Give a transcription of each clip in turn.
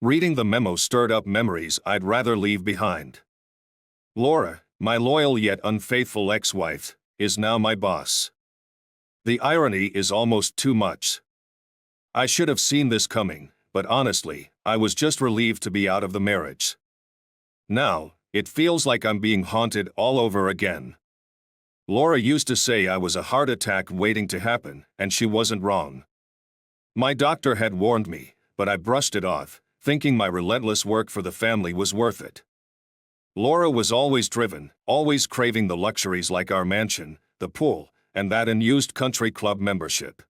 Reading the memo stirred up memories I'd rather leave behind. Laura, my loyal yet unfaithful ex-wife, is now my boss. The irony is almost too much. I should have seen this coming, but honestly, I was just relieved to be out of the marriage. Now, it feels like I'm being haunted all over again. Laura used to say I was a heart attack waiting to happen, and she wasn't wrong. My doctor had warned me, but I brushed it off, thinking my relentless work for the family was worth it. Laura was always driven, always craving the luxuries like our mansion, the pool, and that unused country club membership.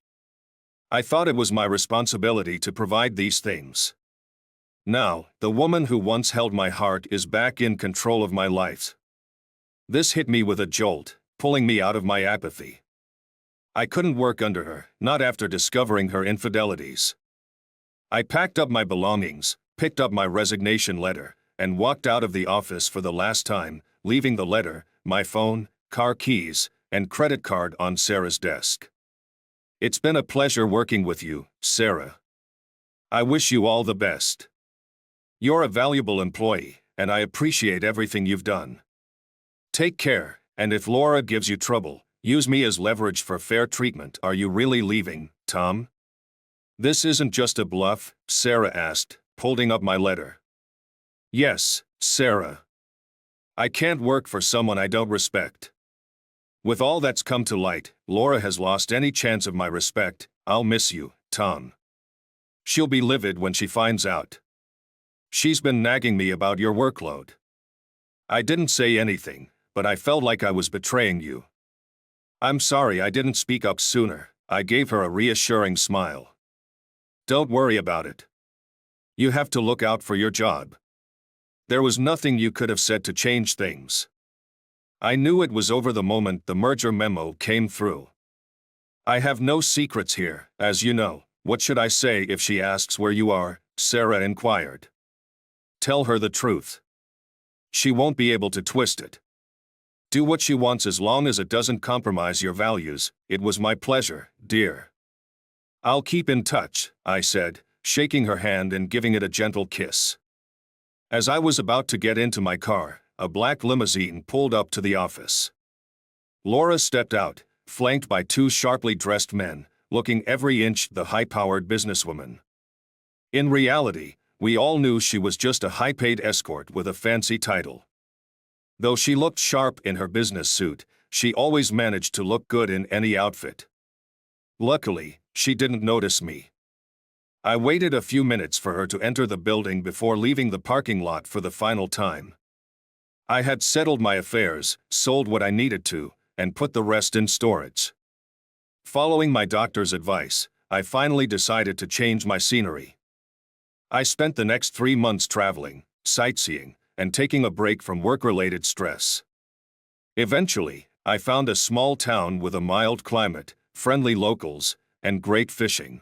I thought it was my responsibility to provide these things. Now, the woman who once held my heart is back in control of my life. This hit me with a jolt, pulling me out of my apathy. I couldn't work under her, not after discovering her infidelities. I packed up my belongings, picked up my resignation letter, and walked out of the office for the last time, leaving the letter, my phone, car keys, and credit card on Sarah's desk. It's been a pleasure working with you, Sarah. I wish you all the best. You're a valuable employee, and I appreciate everything you've done. Take care, and if Laura gives you trouble, use me as leverage for fair treatment. Are you really leaving, Tom? This isn't just a bluff, Sarah asked, holding up my letter. Yes, Sarah. I can't work for someone I don't respect. With all that's come to light, Laura has lost any chance of my respect. I'll miss you, Tom. She'll be livid when she finds out. She's been nagging me about your workload. I didn't say anything, but I felt like I was betraying you. I'm sorry I didn't speak up sooner. I gave her a reassuring smile. Don't worry about it. You have to look out for your job. There was nothing you could have said to change things. I knew it was over the moment the merger memo came through. I have no secrets here, as you know. What should I say if she asks where you are? Sarah inquired. Tell her the truth. She won't be able to twist it. Do what she wants as long as it doesn't compromise your values. It was my pleasure, dear. I'll keep in touch, I said, shaking her hand and giving it a gentle kiss. As I was about to get into my car, a black limousine pulled up to the office. Laura stepped out, flanked by two sharply dressed men, looking every inch the high-powered businesswoman. In reality, we all knew she was just a high-paid escort with a fancy title. Though she looked sharp in her business suit, she always managed to look good in any outfit. Luckily, she didn't notice me. I waited a few minutes for her to enter the building before leaving the parking lot for the final time. I had settled my affairs, sold what I needed to, and put the rest in storage. Following my doctor's advice, I finally decided to change my scenery. I spent the next 3 months traveling, sightseeing, and taking a break from work-related stress. Eventually, I found a small town with a mild climate, friendly locals, and great fishing.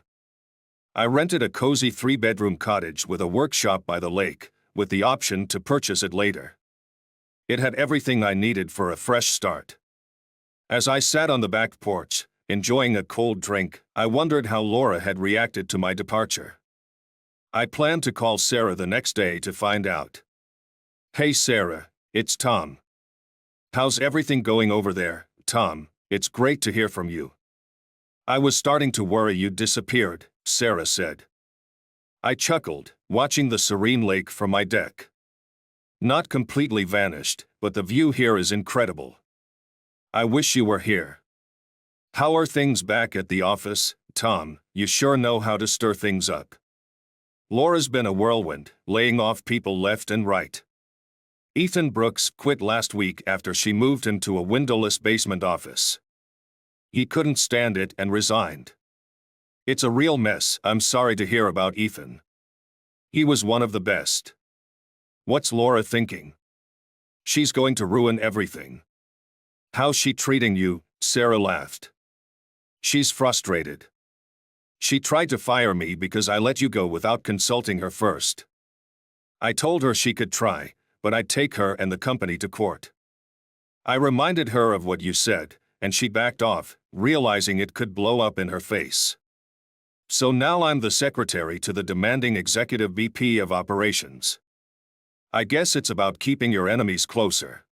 I rented a cozy 3-bedroom cottage with a workshop by the lake, with the option to purchase it later. It had everything I needed for a fresh start. As I sat on the back porch, enjoying a cold drink, I wondered how Laura had reacted to my departure. I planned to call Sarah the next day to find out. Hey Sarah, it's Tom. How's everything going over there, Tom? It's great to hear from you. I was starting to worry you'd disappeared, Sarah said. I chuckled, watching the serene lake from my deck. Not completely vanished, but the view here is incredible. I wish you were here. How are things back at the office, Tom? You sure know how to stir things up. Laura's been a whirlwind, laying off people left and right. Ethan Brooks quit last week after she moved him to a windowless basement office. He couldn't stand it and resigned. It's a real mess. I'm sorry to hear about Ethan. He was one of the best. What's Laura thinking? She's going to ruin everything. How's she treating you? Sarah laughed. She's frustrated. She tried to fire me because I let you go without consulting her first. I told her she could try, but I'd take her and the company to court. I reminded her of what you said, and she backed off, realizing it could blow up in her face. So now I'm the secretary to the demanding executive VP of operations. I guess it's about keeping your enemies closer.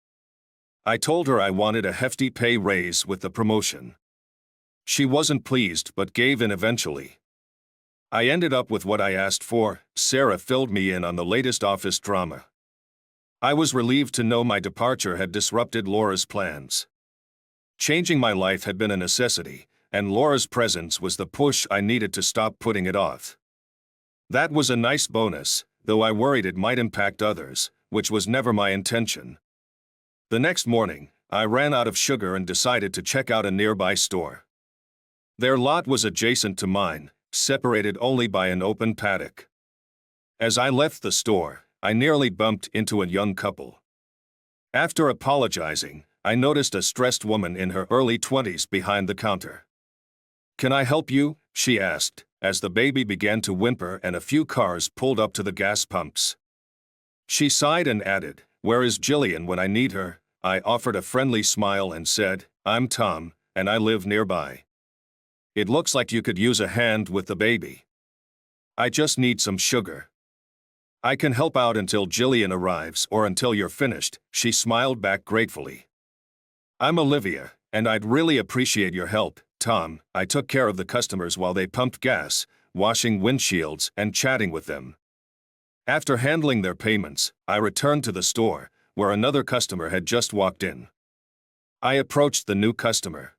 I told her I wanted a hefty pay raise with the promotion. She wasn't pleased but gave in eventually. I ended up with what I asked for. Sarah filled me in on the latest office drama. I was relieved to know my departure had disrupted Laura's plans. Changing my life had been a necessity, and Laura's presence was the push I needed to stop putting it off. That was a nice bonus, though I worried it might impact others, which was never my intention. The next morning, I ran out of sugar and decided to check out a nearby store. Their lot was adjacent to mine, separated only by an open paddock. As I left the store, I nearly bumped into a young couple. After apologizing, I noticed a stressed woman in her early 20s behind the counter. "Can I help you?" she asked, as the baby began to whimper and a few cars pulled up to the gas pumps. She sighed and added, "Where is Jillian when I need her?" I offered a friendly smile and said, "I'm Tom, and I live nearby. It looks like you could use a hand with the baby. I just need some sugar." "I can help out until Jillian arrives or until you're finished," she smiled back gratefully. "I'm Olivia, and I'd really appreciate your help, Tom." I took care of the customers while they pumped gas, washing windshields and chatting with them. After handling their payments, I returned to the store, where another customer had just walked in. I approached the new customer.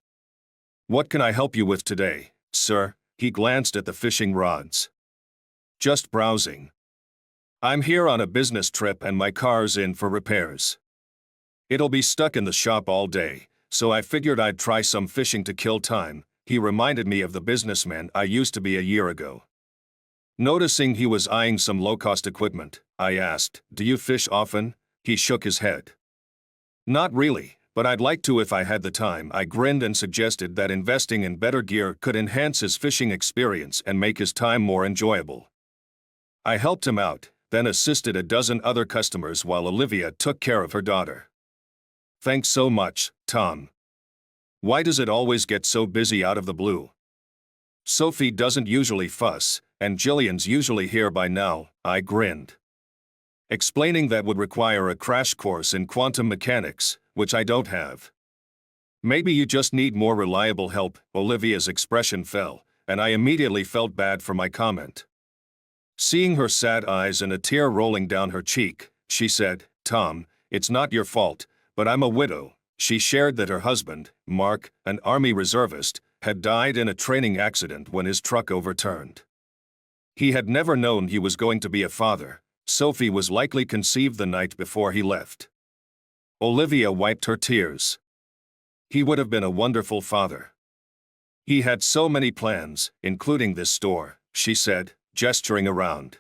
"What can I help you with today, sir?" He glanced at the fishing rods. "Just browsing. I'm here on a business trip and my car's in for repairs. It'll be stuck in the shop all day, so I figured I'd try some fishing to kill time." He reminded me of the businessman I used to be a year ago. Noticing he was eyeing some low-cost equipment, I asked, "Do you fish often?" He shook his head. "Not really, but I'd like to if I had the time." I grinned and suggested that investing in better gear could enhance his fishing experience and make his time more enjoyable. I helped him out, then assisted a dozen other customers while Olivia took care of her daughter. "Thanks so much, Tom. Why does it always get so busy out of the blue?" "Sophie doesn't usually fuss, and Jillian's usually here by now," I grinned. Explaining that would require a crash course in quantum mechanics, which I don't have. "Maybe you just need more reliable help." Olivia's expression fell, and I immediately felt bad for my comment. Seeing her sad eyes and a tear rolling down her cheek, she said, "Tom, it's not your fault, but I'm a widow." She shared that her husband, Mark, an Army reservist, had died in a training accident when his truck overturned. He had never known he was going to be a father. Sophie was likely conceived the night before he left. Olivia wiped her tears. "He would have been a wonderful father. He had so many plans, including this store," she said, gesturing around.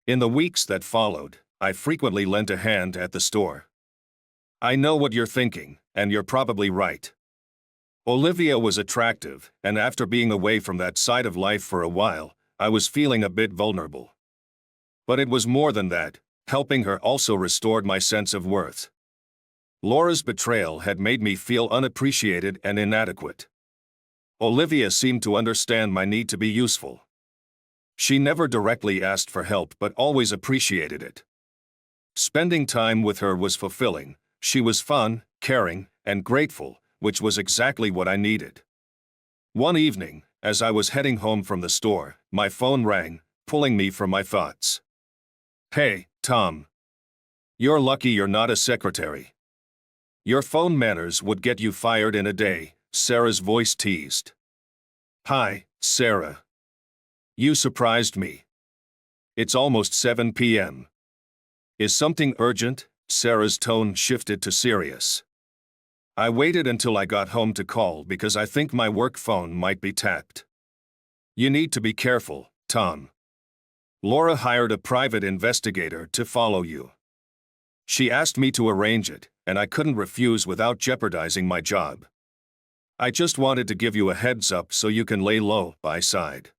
In the weeks that followed, I frequently lent a hand at the store. "I know what you're thinking, and you're probably right." Olivia was attractive, and after being away from that side of life for a while, I was feeling a bit vulnerable. But it was more than that. Helping her also restored my sense of worth. Laura's betrayal had made me feel unappreciated and inadequate. Olivia seemed to understand my need to be useful. She never directly asked for help but always appreciated it. Spending time with her was fulfilling. She was fun, caring, and grateful, which was exactly what I needed. One evening, as I was heading home from the store, my phone rang, pulling me from my thoughts. "Hey, Tom. You're lucky you're not a secretary. Your phone manners would get you fired in a day," Sarah's voice teased. "Hi, Sarah. You surprised me. It's almost 7 p.m. Is something urgent?" Sarah's tone shifted to serious. "I waited until I got home to call because I think my work phone might be tapped. You need to be careful, Tom. Laura hired a private investigator to follow you. She asked me to arrange it, and I couldn't refuse without jeopardizing my job. I just wanted to give you a heads up so you can lay low." I sighed.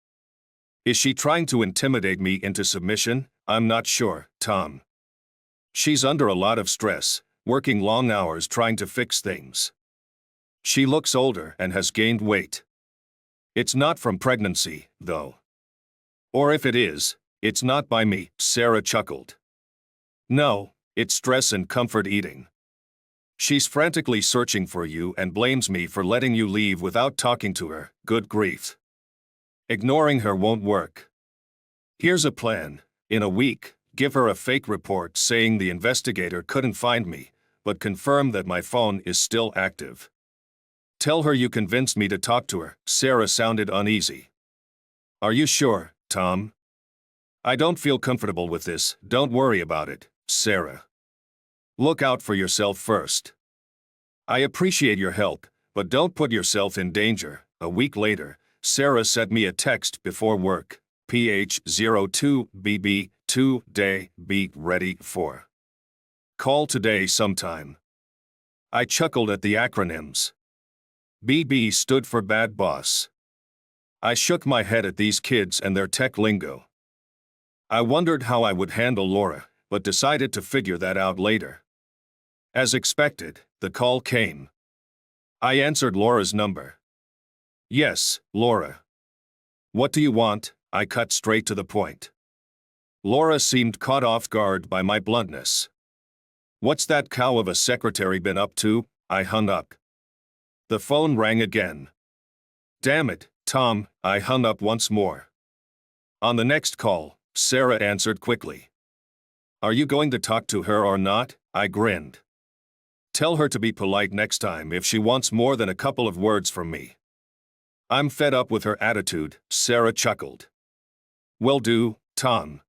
"Is she trying to intimidate me into submission?" "I'm not sure, Tom. She's under a lot of stress, working long hours trying to fix things. She looks older and has gained weight. It's not from pregnancy, though. Or if it is, it's not by me, Sarah chuckled. No, it's stress and comfort eating. She's frantically searching for you and blames me for letting you leave without talking to her. Good grief. Ignoring her won't work. Here's a plan. In a week, give her a fake report saying the investigator couldn't find me, but confirm that my phone is still active. Tell her you convinced me to talk to her. Sarah sounded uneasy. Are you sure, Tom? I don't feel comfortable with this. Don't worry about it, Sarah. Look out for yourself first. I appreciate your help, but don't put yourself in danger. A week later, Sarah sent me a text before work. PH02BB2 day, be ready for call today sometime. I chuckled at the acronyms. BB stood for bad boss. I shook my head at these kids and their tech lingo. I wondered how I would handle Laura, but decided to figure that out later. As expected, the call came. I answered Laura's number. Yes, Laura. What do you want? I cut straight to the point. Laura seemed caught off guard by my bluntness. What's that cow of a secretary been up to? I hung up. The phone rang again. Damn it, Tom, I hung up once more. On the next call, Sarah answered quickly. Are you going to talk to her or not? I grinned. Tell her to be polite next time if she wants more than a couple of words from me. I'm fed up with her attitude, Sarah chuckled. Will do, Tom.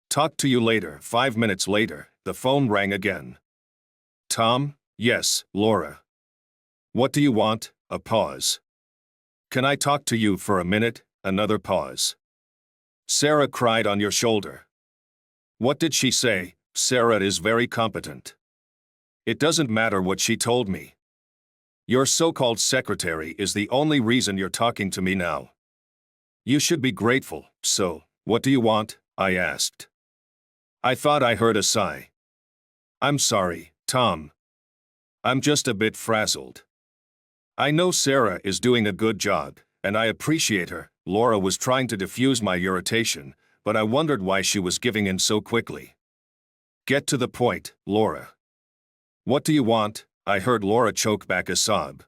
Talk to you later. 5 minutes later, the phone rang again. Tom? Yes, Laura. What do you want? A pause. Can I talk to you for a minute? Another pause. Sarah cried on your shoulder. What did she say? Sarah is very competent. It doesn't matter what she told me. Your so-called secretary is the only reason you're talking to me now. You should be grateful. So, what do you want? I asked. I thought I heard a sigh. I'm sorry, Tom. I'm just a bit frazzled. I know Sarah is doing a good job, and I appreciate her. Laura was trying to diffuse my irritation, but I wondered why she was giving in so quickly. Get to the point, Laura. What do you want? I heard Laura choke back a sob.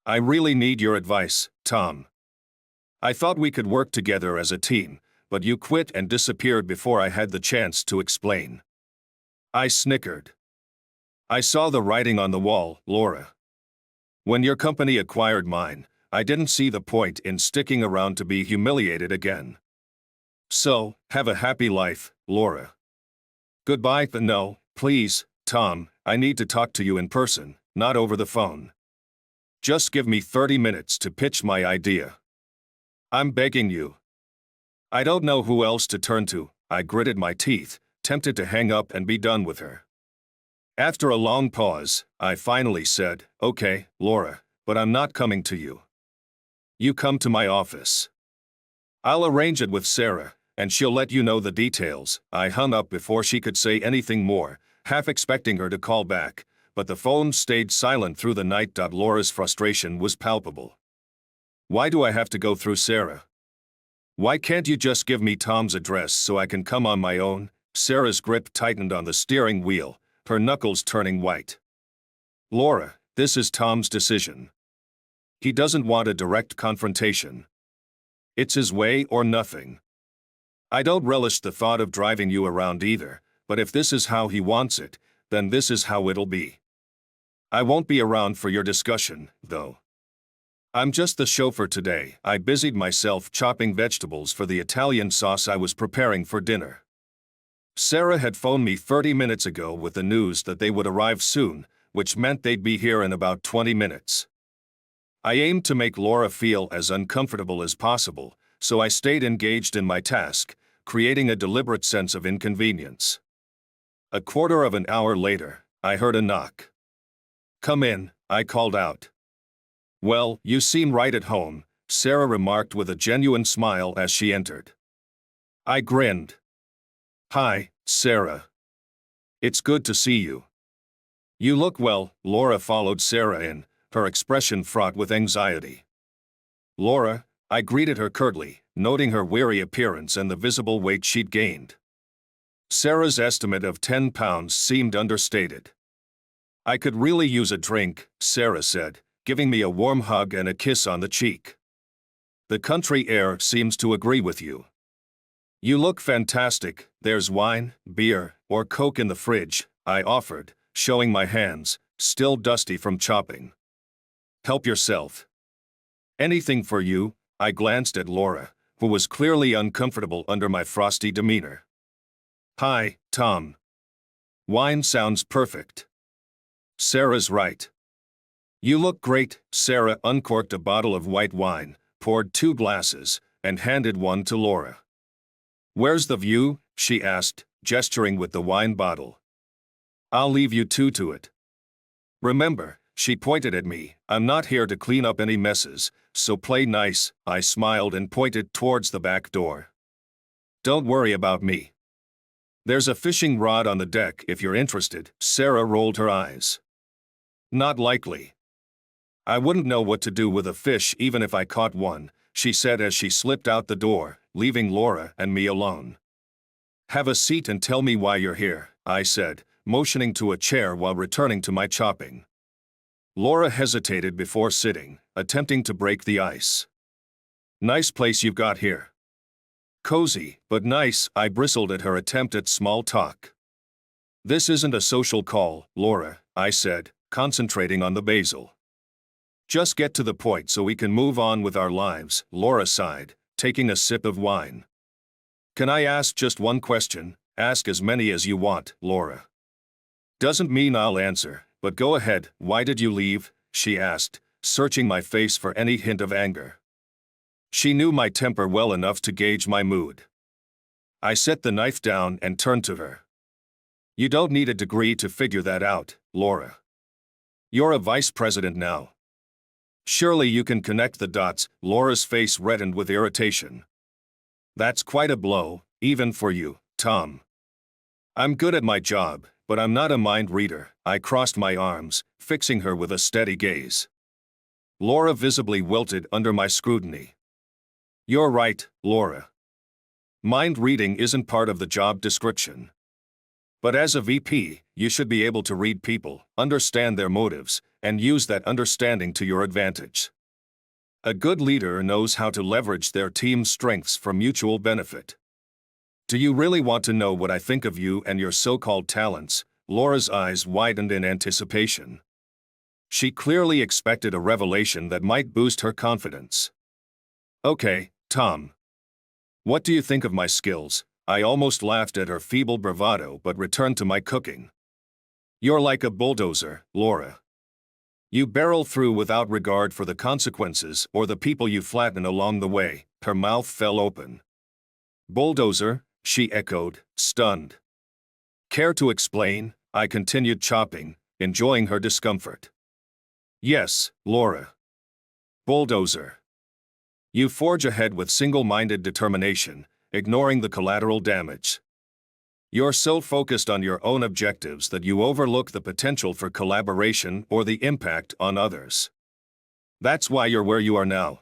I really need your advice, Tom. I thought we could work together as a team, but you quit and disappeared before I had the chance to explain. I snickered. I saw the writing on the wall, Laura. When your company acquired mine, I didn't see the point in sticking around to be humiliated again. So, have a happy life, Laura. Goodbye. No, please, Tom, I need to talk to you in person, not over the phone. Just give me 30 minutes to pitch my idea. I'm begging you. I don't know who else to turn to. I gritted my teeth, tempted to hang up and be done with her. After a long pause, I finally said, Okay, Laura, but I'm not coming to you. You come to my office. I'll arrange it with Sarah, and she'll let you know the details. I hung up before she could say anything more, half expecting her to call back, but the phone stayed silent through the night. Laura's frustration was palpable. Why do I have to go through Sarah? Why can't you just give me Tom's address so I can come on my own? Sarah's grip tightened on the steering wheel, her knuckles turning white. Laura, this is Tom's decision. He doesn't want a direct confrontation. It's his way or nothing. I don't relish the thought of driving you around either, but if this is how he wants it, then this is how it'll be. I won't be around for your discussion, though. I'm just the chauffeur today. I busied myself chopping vegetables for the Italian sauce I was preparing for dinner. Sarah had phoned me 30 minutes ago with the news that they would arrive soon, which meant they'd be here in about 20 minutes. I aimed to make Laura feel as uncomfortable as possible, so I stayed engaged in my task, creating a deliberate sense of inconvenience. A quarter of an hour later, I heard a knock. Come in, I called out. Well, you seem right at home, Sarah remarked with a genuine smile as she entered. I grinned. Hi, Sarah. It's good to see you. You look well. Laura followed Sarah in, her expression fraught with anxiety. Laura, I greeted her curtly, noting her weary appearance and the visible weight she'd gained. Sarah's estimate of 10 pounds seemed understated. I could really use a drink, Sarah said, giving me a warm hug and a kiss on the cheek. The country air seems to agree with you. You look fantastic. There's wine, beer, or Coke in the fridge, I offered, showing my hands, still dusty from chopping. Help yourself. Anything for you, I glanced at Laura, who was clearly uncomfortable under my frosty demeanor. Hi, Tom. Wine sounds perfect. Sarah's right. You look great. Sarah uncorked a bottle of white wine, poured 2 glasses, and handed one to Laura. Where's the view? She asked, gesturing with the wine bottle. I'll leave you two to it. Remember, she pointed at me, I'm not here to clean up any messes, so play nice. I smiled and pointed towards the back door. Don't worry about me. There's a fishing rod on the deck if you're interested. Sarah rolled her eyes. Not likely. I wouldn't know what to do with a fish even if I caught one, she said as she slipped out the door, leaving Laura and me alone. Have a seat and tell me why you're here, I said, motioning to a chair while returning to my chopping. Laura hesitated before sitting, attempting to break the ice. Nice place you've got here. Cozy, but nice, I bristled at her attempt at small talk. This isn't a social call, Laura, I said, concentrating on the basil. Just get to the point so we can move on with our lives, Laura sighed, taking a sip of wine. Can I ask just one question? Ask as many as you want, Laura. Doesn't mean I'll answer, but go ahead. Why did you leave? She asked, searching my face for any hint of anger. She knew my temper well enough to gauge my mood. I set the knife down and turned to her. You don't need a degree to figure that out, Laura. You're a vice president now. Surely you can connect the dots. Laura's face reddened with irritation. That's quite a blow, even for you, Tom. I'm good at my job, but I'm not a mind reader. I crossed my arms, fixing her with a steady gaze. Laura visibly wilted under my scrutiny. You're right, Laura. Mind reading isn't part of the job description. But as a VP, you should be able to read people, understand their motives, and use that understanding to your advantage. A good leader knows how to leverage their team's strengths for mutual benefit. Do you really want to know what I think of you and your so-called talents? Laura's eyes widened in anticipation. She clearly expected a revelation that might boost her confidence. Okay, Tom. What do you think of my skills? I almost laughed at her feeble bravado but returned to my cooking. You're like a bulldozer, Laura. You barrel through without regard for the consequences or the people you flatten along the way. Her mouth fell open. Bulldozer, she echoed, stunned. Care to explain? I continued chopping, enjoying her discomfort. Yes, Laura. Bulldozer. You forge ahead with single-minded determination, ignoring the collateral damage. You're so focused on your own objectives that you overlook the potential for collaboration or the impact on others. That's why you're where you are now.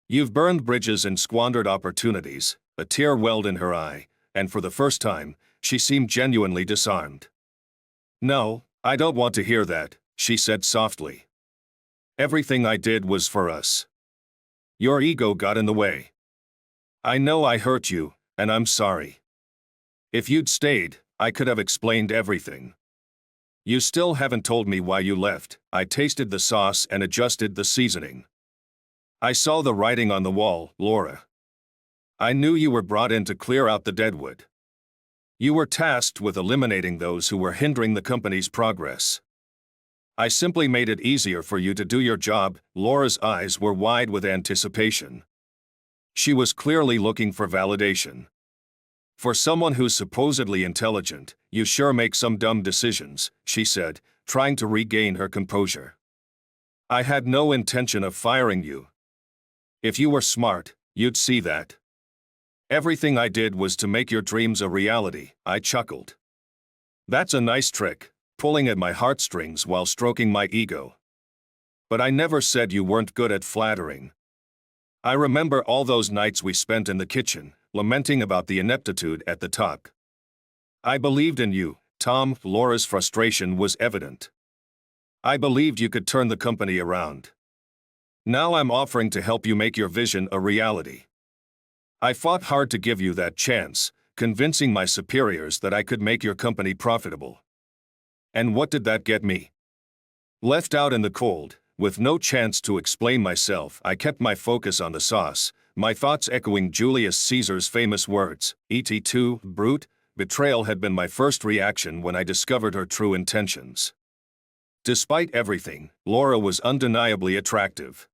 You've burned bridges and squandered opportunities. A tear welled in her eye, and for the first time, she seemed genuinely disarmed. No, I don't want to hear that, she said softly. Everything I did was for us. Your ego got in the way. I know I hurt you, and I'm sorry. If you'd stayed, I could have explained everything. You still haven't told me why you left. I tasted the sauce and adjusted the seasoning. I saw the writing on the wall, Laura. I knew you were brought in to clear out the deadwood. You were tasked with eliminating those who were hindering the company's progress. I simply made it easier for you to do your job. Laura's eyes were wide with anticipation. She was clearly looking for validation. For someone who's supposedly intelligent, you sure make some dumb decisions, she said, trying to regain her composure. I had no intention of firing you. If you were smart, you'd see that. Everything I did was to make your dreams a reality, I chuckled. That's a nice trick, pulling at my heartstrings while stroking my ego. But I never said you weren't good at flattering. I remember all those nights we spent in the kitchen, lamenting about the ineptitude at the top. I believed in you, Tom. Laura's frustration was evident. I believed you could turn the company around. Now I'm offering to help you make your vision a reality. I fought hard to give you that chance, convincing my superiors that I could make your company profitable. And what did that get me? Left out in the cold, with no chance to explain myself, I kept my focus on the sauce, my thoughts echoing Julius Caesar's famous words, "Et tu, brute?" Betrayal had been my first reaction when I discovered her true intentions. Despite everything, Laura was undeniably attractive.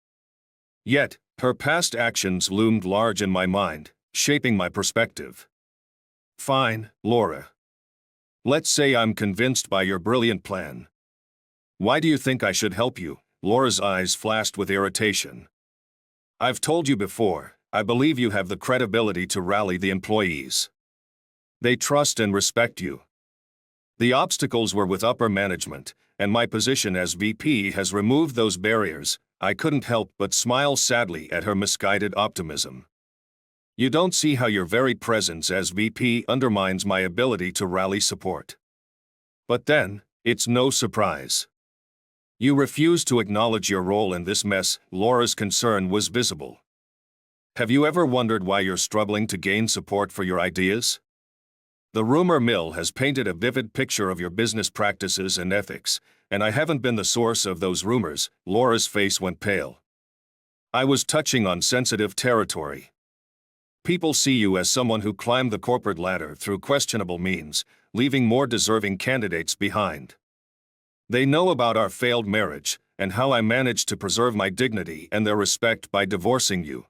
Yet, her past actions loomed large in my mind, shaping my perspective. Fine, Laura. Let's say I'm convinced by your brilliant plan. Why do you think I should help you? Laura's eyes flashed with irritation. I've told you before, I believe you have the credibility to rally the employees. They trust and respect you. The obstacles were with upper management, and my position as VP has removed those barriers. I couldn't help but smile sadly at her misguided optimism. You don't see how your very presence as VP undermines my ability to rally support. But then, it's no surprise. You refuse to acknowledge your role in this mess. Laura's concern was visible. Have you ever wondered why you're struggling to gain support for your ideas? The rumor mill has painted a vivid picture of your business practices and ethics, and I haven't been the source of those rumors. Laura's face went pale. I was touching on sensitive territory. People see you as someone who climbed the corporate ladder through questionable means, leaving more deserving candidates behind. They know about our failed marriage, and how I managed to preserve my dignity and their respect by divorcing you.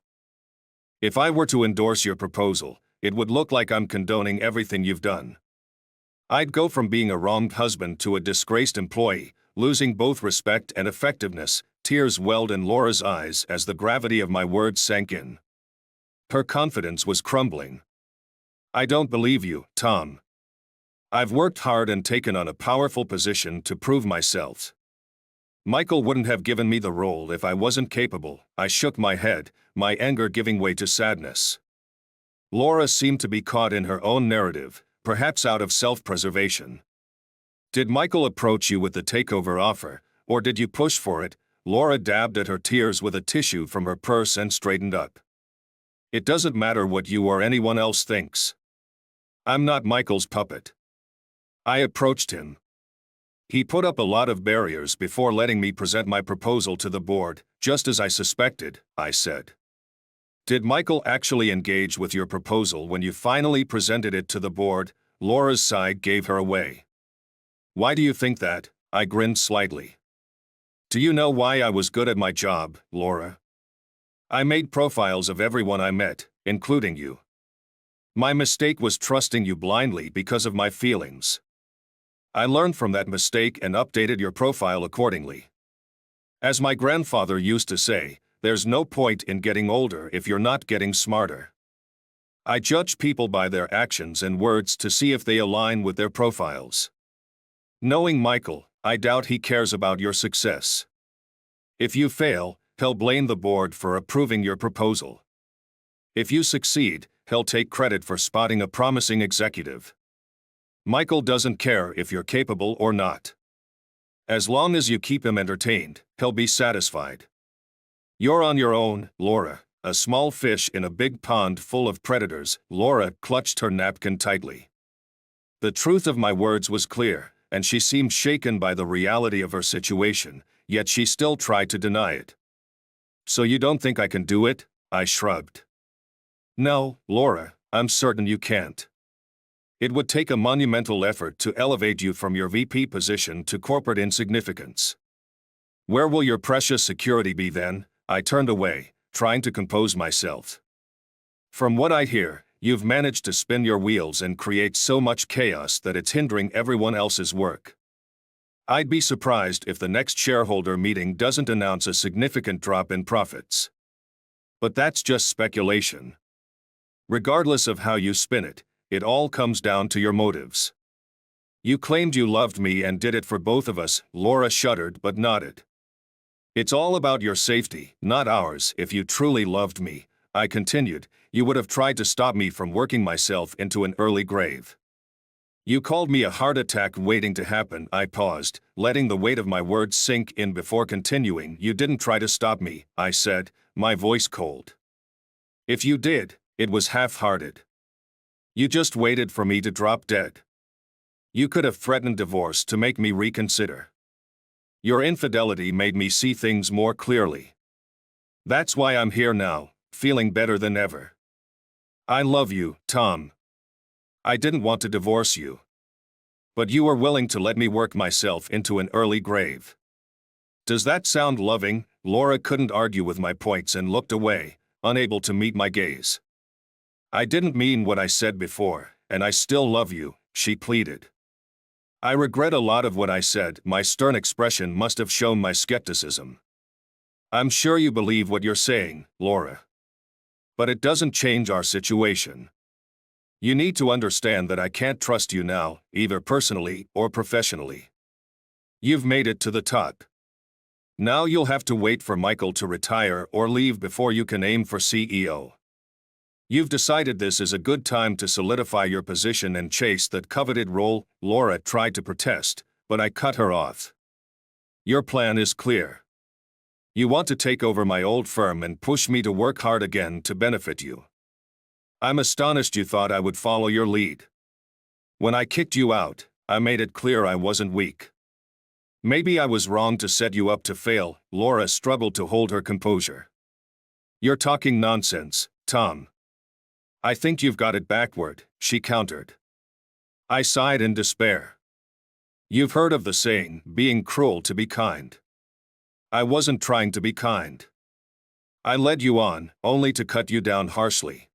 If I were to endorse your proposal, it would look like I'm condoning everything you've done. I'd go from being a wronged husband to a disgraced employee, losing both respect and effectiveness. Tears welled in Laura's eyes as the gravity of my words sank in. Her confidence was crumbling. I don't believe you, Tom. I've worked hard and taken on a powerful position to prove myself. Michael wouldn't have given me the role if I wasn't capable. I shook my head, my anger giving way to sadness. Laura seemed to be caught in her own narrative, perhaps out of self-preservation. Did Michael approach you with the takeover offer, or did you push for it? Laura dabbed at her tears with a tissue from her purse and straightened up. It doesn't matter what you or anyone else thinks. I'm not Michael's puppet. I approached him. He put up a lot of barriers before letting me present my proposal to the board, just as I suspected, I said. Did Michael actually engage with your proposal when you finally presented it to the board? Laura's sigh gave her away. Why do you think that? I grinned slightly. Do you know why I was good at my job, Laura? I made profiles of everyone I met, including you. My mistake was trusting you blindly because of my feelings. I learned from that mistake and updated your profile accordingly. As my grandfather used to say, there's no point in getting older if you're not getting smarter. I judge people by their actions and words to see if they align with their profiles. Knowing Michael, I doubt he cares about your success. If you fail, he'll blame the board for approving your proposal. If you succeed, he'll take credit for spotting a promising executive. Michael doesn't care if you're capable or not. As long as you keep him entertained, he'll be satisfied. You're on your own, Laura, a small fish in a big pond full of predators. Laura clutched her napkin tightly. The truth of my words was clear, and she seemed shaken by the reality of her situation, yet she still tried to deny it. So you don't think I can do it? I shrugged. No, Laura, I'm certain you can't. It would take a monumental effort to elevate you from your VP position to corporate insignificance. Where will your precious security be then? I turned away, trying to compose myself. From what I hear, you've managed to spin your wheels and create so much chaos that it's hindering everyone else's work. I'd be surprised if the next shareholder meeting doesn't announce a significant drop in profits. But that's just speculation. Regardless of how you spin it, it all comes down to your motives. You claimed you loved me and did it for both of us. Laura shuddered but nodded. It's all about your safety, not ours. If you truly loved me, I continued, you would have tried to stop me from working myself into an early grave. You called me a heart attack waiting to happen. I paused, letting the weight of my words sink in before continuing. You didn't try to stop me, I said, my voice cold. If you did, it was half-hearted. You just waited for me to drop dead. You could have threatened divorce to make me reconsider. Your infidelity made me see things more clearly. That's why I'm here now, feeling better than ever. I love you, Tom. I didn't want to divorce you. But you were willing to let me work myself into an early grave. Does that sound loving? Laura couldn't argue with my points and looked away, unable to meet my gaze. I didn't mean what I said before, and I still love you, she pleaded. I regret a lot of what I said. My stern expression must have shown my skepticism. I'm sure you believe what you're saying, Laura. But it doesn't change our situation. You need to understand that I can't trust you now, either personally or professionally. You've made it to the top. Now you'll have to wait for Michael to retire or leave before you can aim for CEO. You've decided this is a good time to solidify your position and chase that coveted role. Laura tried to protest, but I cut her off. Your plan is clear. You want to take over my old firm and push me to work hard again to benefit you. I'm astonished you thought I would follow your lead. When I kicked you out, I made it clear I wasn't weak. Maybe I was wrong to set you up to fail. Laura struggled to hold her composure. You're talking nonsense, Tom. I think you've got it backward, she countered. I sighed in despair. You've heard of the saying, being cruel to be kind. I wasn't trying to be kind. I led you on, only to cut you down harshly.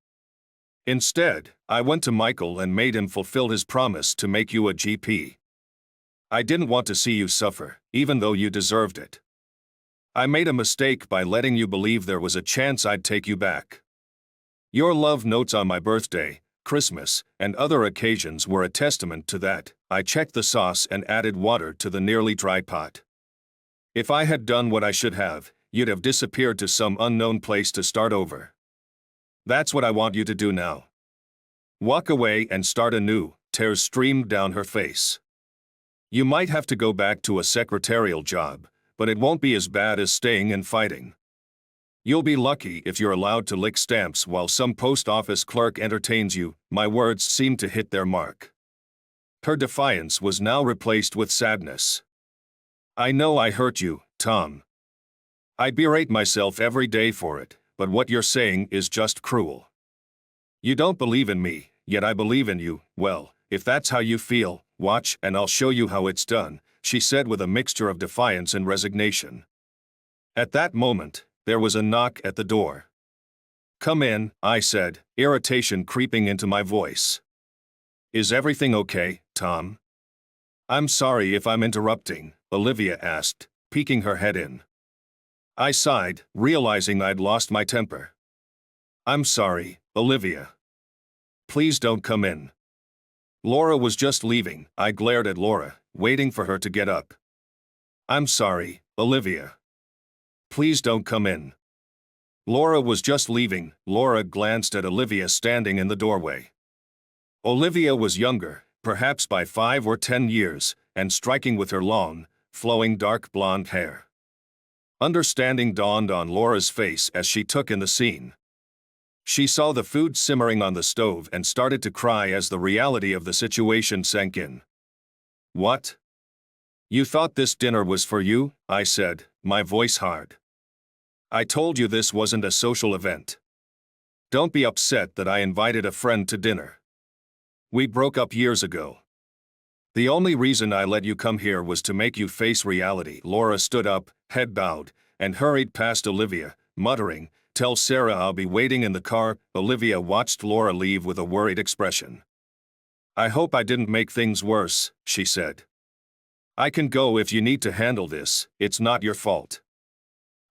Instead, I went to Michael and made him fulfill his promise to make you a GP. I didn't want to see you suffer, even though you deserved it. I made a mistake by letting you believe there was a chance I'd take you back. Your love notes on my birthday, Christmas, and other occasions were a testament to that. I checked the sauce and added water to the nearly dry pot. If I had done what I should have, you'd have disappeared to some unknown place to start over. That's what I want you to do now. Walk away and start anew. Tears streamed down her face. You might have to go back to a secretarial job, but it won't be as bad as staying and fighting. You'll be lucky if you're allowed to lick stamps while some post office clerk entertains you. My words seemed to hit their mark. Her defiance was now replaced with sadness. I know I hurt you, Tom. I berate myself every day for it, but what you're saying is just cruel. You don't believe in me, yet I believe in you. Well, if that's how you feel, watch and I'll show you how it's done, she said with a mixture of defiance and resignation. At that moment, there was a knock at the door. Come in, I said, irritation creeping into my voice. Is everything okay, Tom? I'm sorry if I'm interrupting, Olivia asked, peeking her head in. I sighed, realizing I'd lost my temper. I'm sorry, Olivia. Please don't come in. Laura was just leaving. I glared at Laura, waiting for her to get up. I'm sorry, Olivia. Please don't come in. Laura was just leaving. Laura glanced at Olivia standing in the doorway. Olivia was younger, perhaps by 5 or 10 years, and striking with her long, flowing dark blonde hair. Understanding dawned on Laura's face as she took in the scene. She saw the food simmering on the stove and started to cry as the reality of the situation sank in. What? You thought this dinner was for you? I said, my voice hard. I told you this wasn't a social event. Don't be upset that I invited a friend to dinner. We broke up years ago. The only reason I let you come here was to make you face reality. Laura stood up, head bowed, and hurried past Olivia, muttering, Tell Sarah I'll be waiting in the car. Olivia watched Laura leave with a worried expression. I hope I didn't make things worse, she said. I can go if you need to handle this, it's not your fault.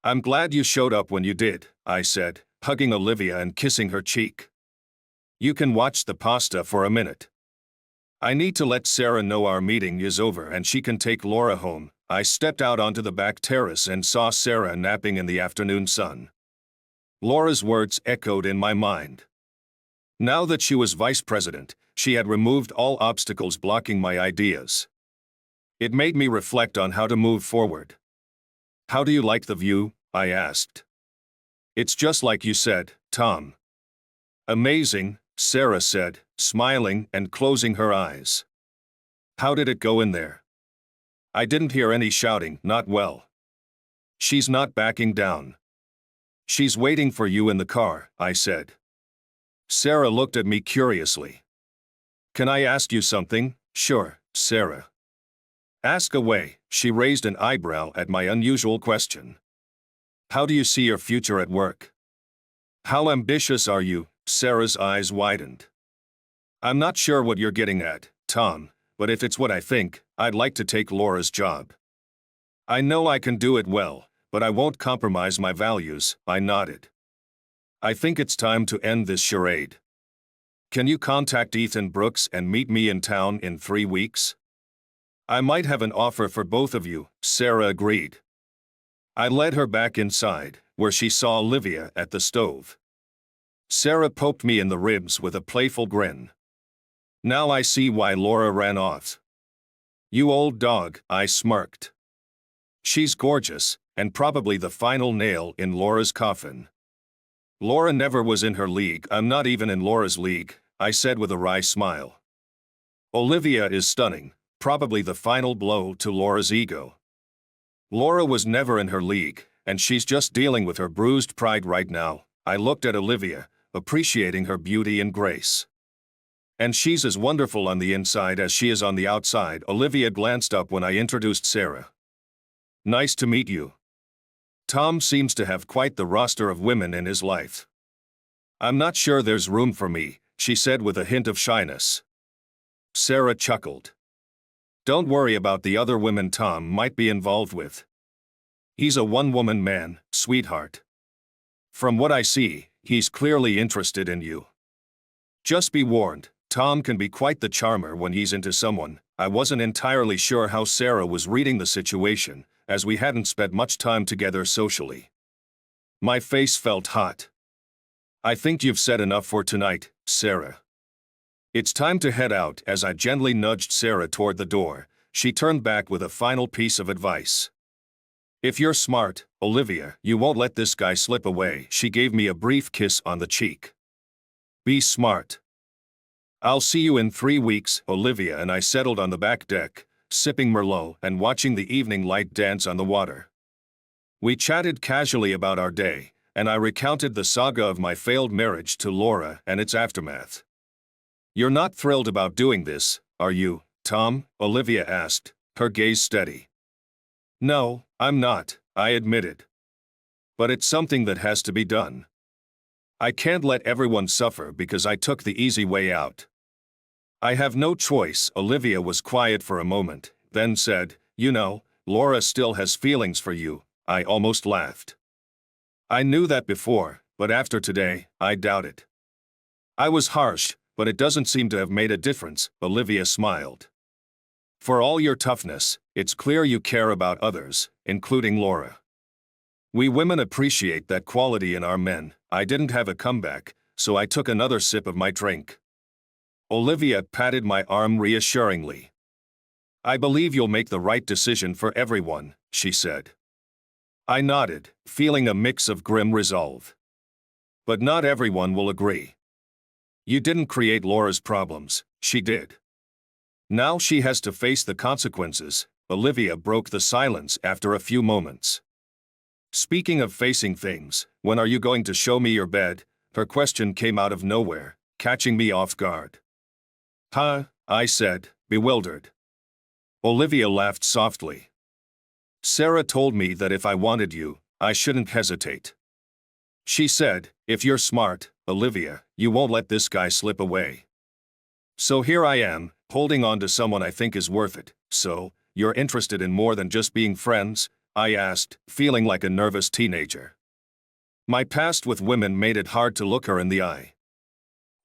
I'm glad you showed up when you did, I said, hugging Olivia and kissing her cheek. You can watch the pasta for a minute. I need to let Sarah know our meeting is over and she can take Laura home. I stepped out onto the back terrace and saw Sarah napping in the afternoon sun. Laura's words echoed in my mind. Now that she was vice president, she had removed all obstacles blocking my ideas. It made me reflect on how to move forward. "How do you like the view?" I asked. "It's just like you said, Tom." "Amazing," Sarah said, smiling and closing her eyes. "How did it go in there?" "I didn't hear any shouting, not well." "She's not backing down." "She's waiting for you in the car," I said. Sarah looked at me curiously. "Can I ask you something?" "Sure, Sarah." "Ask away." She raised an eyebrow at my unusual question. "How do you see your future at work?" "How ambitious are you?" Sarah's eyes widened. "I'm not sure what you're getting at, Tom, but if it's what I think, I'd like to take Laura's job. I know I can do it well, but I won't compromise my values." I nodded. "I think it's time to end this charade. Can you contact Ethan Brooks and meet me in town in 3 weeks? I might have an offer for both of you," Sarah agreed. I led her back inside, where she saw Olivia at the stove. Sarah poked me in the ribs with a playful grin. "Now I see why Laura ran off." "You old dog," I smirked. "She's gorgeous, and probably the final nail in Laura's coffin." "Laura never was in her league." "I'm not even in Laura's league," I said with a wry smile. "Olivia is stunning, probably the final blow to Laura's ego. Laura was never in her league, and she's just dealing with her bruised pride right now." I looked at Olivia, appreciating her beauty and grace. "And she's as wonderful on the inside as she is on the outside." Olivia glanced up when I introduced Sarah. "Nice to meet you." Tom seems to have quite the roster of women in his life. "I'm not sure there's room for me," she said with a hint of shyness. Sarah chuckled. "Don't worry about the other women Tom might be involved with. He's a one-woman man, sweetheart. From what I see, he's clearly interested in you. Just be warned, Tom can be quite the charmer when he's into someone." I wasn't entirely sure how Sarah was reading the situation, as we hadn't spent much time together socially. My face felt hot. "I think you've said enough for tonight, Sarah. It's time to head out." As I gently nudged Sarah toward the door, she turned back with a final piece of advice. "If you're smart, Olivia, you won't let this guy slip away." She gave me a brief kiss on the cheek. "Be smart." "I'll see you in 3 weeks." Olivia and I settled on the back deck, sipping Merlot and watching the evening light dance on the water. We chatted casually about our day, and I recounted the saga of my failed marriage to Laura and its aftermath. "You're not thrilled about doing this, are you, Tom?" Olivia asked, her gaze steady. "No, I'm not," I admitted. "But it's something that has to be done. I can't let everyone suffer because I took the easy way out." "I have no choice." Olivia was quiet for a moment, then said, "You know, Laura still has feelings for you." I almost laughed. "I knew that before, but after today, I doubt it." "I was harsh, but it doesn't seem to have made a difference." Olivia smiled. "For all your toughness, it's clear you care about others, including Laura. We women appreciate that quality in our men." I didn't have a comeback, so I took another sip of my drink. Olivia patted my arm reassuringly. "I believe you'll make the right decision for everyone," she said. I nodded, feeling a mix of grim resolve. "But not everyone will agree. You didn't create Laura's problems, she did. Now she has to face the consequences." Olivia broke the silence after a few moments. "Speaking of facing things, when are you going to show me your bed?" Her question came out of nowhere, catching me off guard. "Huh?" I said, bewildered. Olivia laughed softly. "Sarah told me that if I wanted you, I shouldn't hesitate. She said, if you're smart, Olivia, you won't let this guy slip away. So here I am, holding on to someone I think is worth it." "So, you're interested in more than just being friends?" I asked, feeling like a nervous teenager. My past with women made it hard to look her in the eye.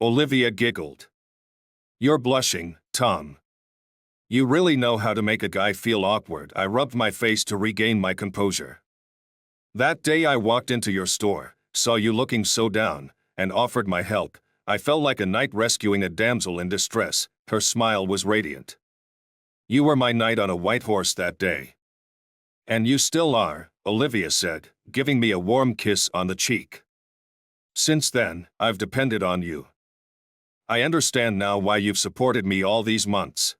Olivia giggled. "You're blushing, Tom. You really know how to make a guy feel awkward. I rubbed my face to regain my composure. That day I walked into your store, saw you looking so down, and offered my help. I felt like a knight rescuing a damsel in distress. Her smile was radiant. You were my knight on a white horse that day. And you still are, Olivia said, giving me a warm kiss on the cheek. Since then, I've depended on you. I understand now why you've supported me all these months.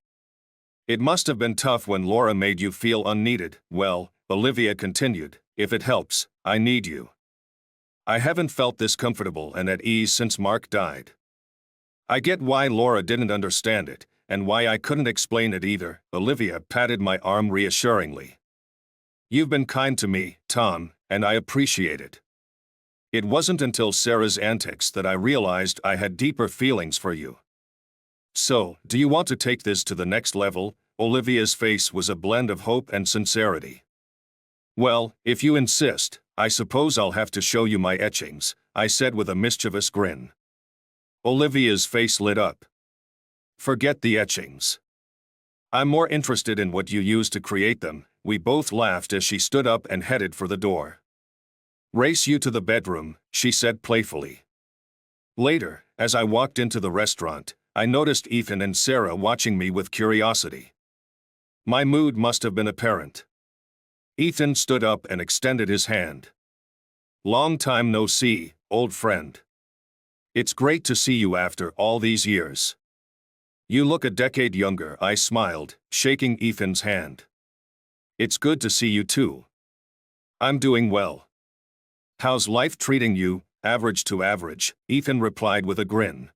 It must have been tough when Laura made you feel unneeded. Well, Olivia continued, if it helps, I need you. I haven't felt this comfortable and at ease since Mark died. I get why Laura didn't understand it, and why I couldn't explain it either. Olivia patted my arm reassuringly. You've been kind to me, Tom, and I appreciate it. It wasn't until Sarah's antics that I realized I had deeper feelings for you. So, do you want to take this to the next level? Olivia's face was a blend of hope and sincerity. Well, if you insist, I suppose I'll have to show you my etchings, I said with a mischievous grin. Olivia's face lit up. Forget the etchings. I'm more interested in what you used to create them. We both laughed as she stood up and headed for the door. Race you to the bedroom, she said playfully. Later, as I walked into the restaurant, I noticed Ethan and Sarah watching me with curiosity. My mood must have been apparent. Ethan stood up and extended his hand. Long time no see, old friend. It's great to see you after all these years. You look a decade younger, I smiled, shaking Ethan's hand. It's good to see you too. I'm doing well. How's life treating you? Average to average, Ethan replied with a grin.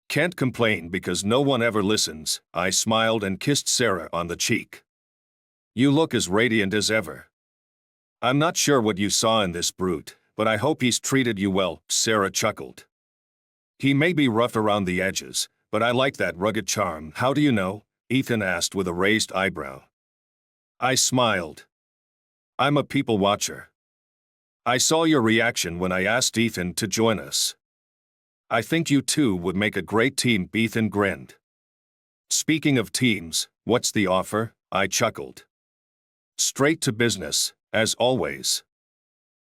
Can't complain because no one ever listens, I smiled and kissed Sarah on the cheek. You look as radiant as ever. I'm not sure what you saw in this brute, but I hope he's treated you well, Sarah chuckled. He may be rough around the edges, but I like that rugged charm. How do you know? Ethan asked with a raised eyebrow. I smiled. I'm a people watcher. I saw your reaction when I asked Ethan to join us. I think you two would make a great team, Ethan grinned. Speaking of teams, what's the offer? I chuckled. Straight to business, as always.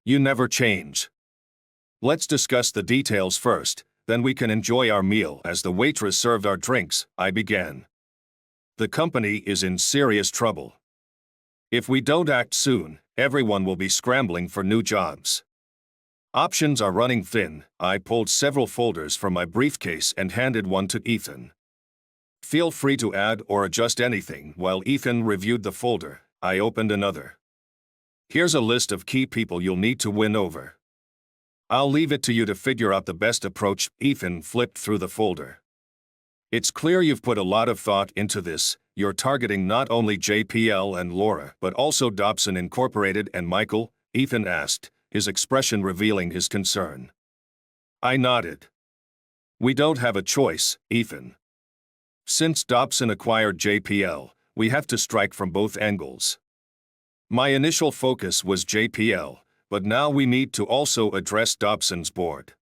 You never change. Let's discuss the details first, then we can enjoy our meal. As the waitress served our drinks, I began. The company is in serious trouble. If we don't act soon, everyone will be scrambling for new jobs. Options are running thin. I pulled several folders from my briefcase and handed one to Ethan. Feel free to add or adjust anything. While Ethan reviewed the folder, I opened another. Here's a list of key people you'll need to win over. I'll leave it to you to figure out the best approach. Ethan flipped through the folder. It's clear you've put a lot of thought into this. You're targeting not only JPL and Laura, but also Dobson Incorporated and Michael, Ethan asked, his expression revealing his concern. I nodded. We don't have a choice, Ethan. Since Dobson acquired JPL, we have to strike from both angles. My initial focus was JPL, but now we need to also address Dobson's board.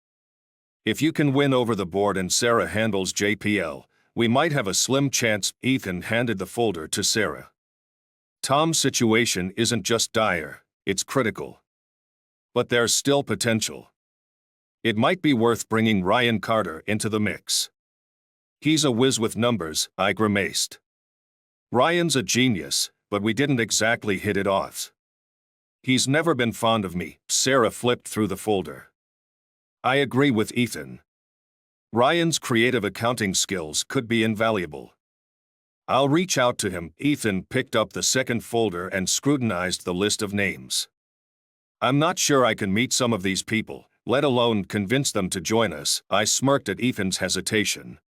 If you can win over the board and Sarah handles JPL, we might have a slim chance. Ethan handed the folder to Sarah. Tom's situation isn't just dire, it's critical. But there's still potential. It might be worth bringing Ryan Carter into the mix. He's a whiz with numbers, I grimaced. Ryan's a genius, but we didn't exactly hit it off. He's never been fond of me. Sarah flipped through the folder. I agree with Ethan. Ryan's creative accounting skills could be invaluable. I'll reach out to him. Ethan picked up the second folder and scrutinized the list of names. I'm not sure I can meet some of these people, let alone convince them to join us. I smirked at Ethan's hesitation.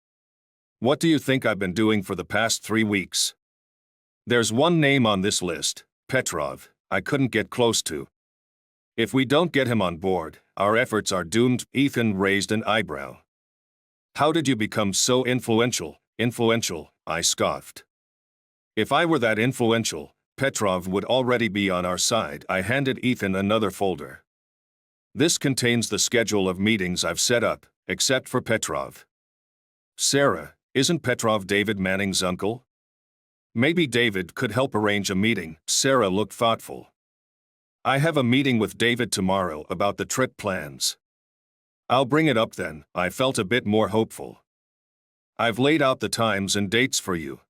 What do you think I've been doing for the past 3 weeks? There's one name on this list, Petrov, I couldn't get close to. If we don't get him on board, our efforts are doomed. Ethan raised an eyebrow. How did you become so influential? Influential, I scoffed. If I were that influential, Petrov would already be on our side. I handed Ethan another folder. This contains the schedule of meetings I've set up, except for Petrov. Sarah, isn't Petrov David Manning's uncle? Maybe David could help arrange a meeting. Sarah looked thoughtful. I have a meeting with David tomorrow about the trip plans. I'll bring it up then. I felt a bit more hopeful. I've laid out the times and dates for you.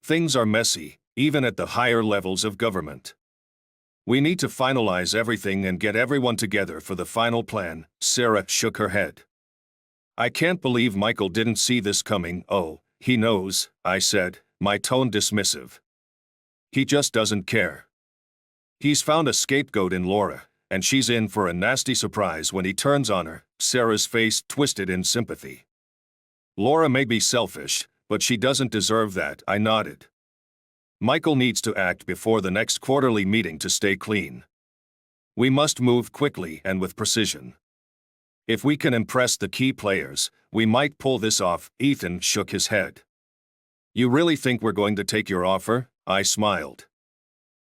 Things are messy, even at the higher levels of government. We need to finalize everything and get everyone together for the final plan. Sarah shook her head. I can't believe Michael didn't see this coming. Oh, he knows, I said, my tone dismissive. He just doesn't care. He's found a scapegoat in Laura, and she's in for a nasty surprise when he turns on her. Sarah's face twisted in sympathy. Laura may be selfish, but she doesn't deserve that. I nodded. Michael needs to act before the next quarterly meeting to stay clean. We must move quickly and with precision. If we can impress the key players, we might pull this off. Ethan shook his head. You really think we're going to take your offer? I smiled.